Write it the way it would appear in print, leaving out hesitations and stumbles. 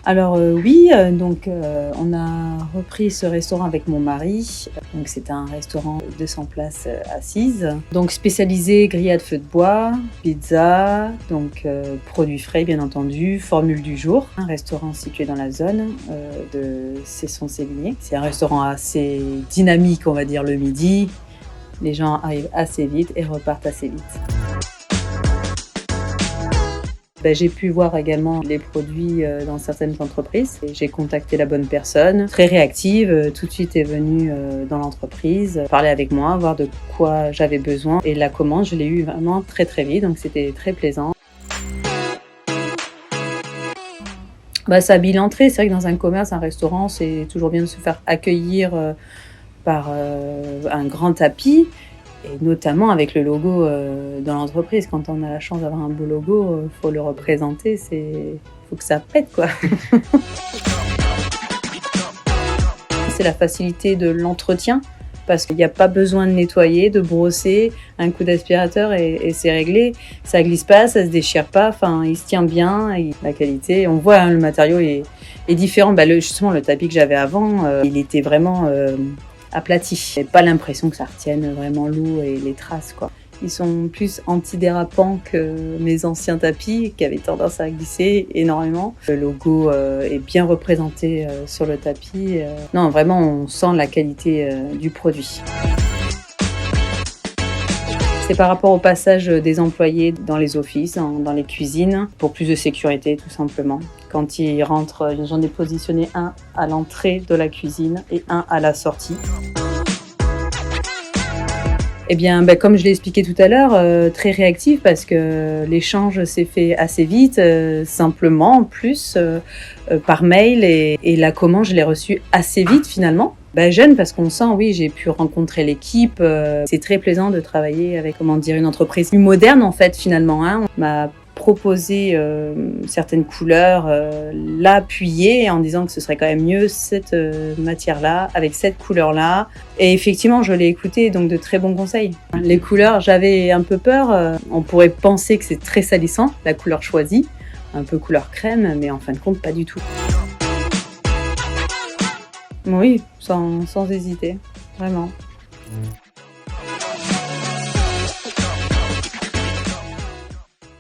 Alors oui, on a repris ce restaurant avec mon mari. Donc c'est un restaurant 200 places assises. Donc spécialisé grillade feu de bois, pizza, produits frais bien entendu, formule du jour. Un restaurant situé dans la zone de Cesson-Sévigné. C'est un restaurant assez dynamique, on va dire, le midi. Les gens arrivent assez vite et repartent assez vite. J'ai pu voir également les produits dans certaines entreprises. J'ai contacté la bonne personne, très réactive, tout de suite est venue dans l'entreprise, parler avec moi, voir de quoi j'avais besoin. Et la commande, je l'ai eue vraiment très très vite, donc c'était très plaisant. Ça habille l'entrée. C'est vrai que dans un commerce, un restaurant, c'est toujours bien de se faire accueillir par un grand tapis. Et notamment avec le logo dans l'entreprise. Quand on a la chance d'avoir un beau logo, faut le représenter, faut que ça pète, quoi. C'est la facilité de l'entretien, parce qu'il n'y a pas besoin de nettoyer, de brosser, un coup d'aspirateur et c'est réglé. Ça glisse pas, ça se déchire pas, il se tient bien, et la qualité, on voit, le matériau est différent. Justement, le tapis que j'avais avant, il était vraiment aplati. J'ai pas l'impression que ça retienne vraiment l'eau et les traces, quoi. Ils sont plus antidérapants que mes anciens tapis qui avaient tendance à glisser énormément. Le logo est bien représenté sur le tapis. Non, vraiment, on sent la qualité du produit. C'est par rapport au passage des employés dans les offices, dans les cuisines, pour plus de sécurité, tout simplement. Quand ils rentrent, j'en ai positionné un à l'entrée de la cuisine et un à la sortie. Comme je l'ai expliqué tout à l'heure, très réactif parce que l'échange s'est fait assez vite, simplement en plus, par mail et la commande, je l'ai reçue assez vite finalement. Jeune parce qu'on sent, oui, j'ai pu rencontrer l'équipe. C'est très plaisant de travailler avec, une entreprise plus moderne en fait finalement. On m'a proposé certaines couleurs, l'appuyer en disant que ce serait quand même mieux cette matière-là, avec cette couleur-là. Et effectivement, je l'ai écouté, donc de très bons conseils. Les couleurs, j'avais un peu peur. On pourrait penser que c'est très salissant, la couleur choisie, un peu couleur crème, mais en fin de compte, pas du tout. Oui, sans hésiter, vraiment.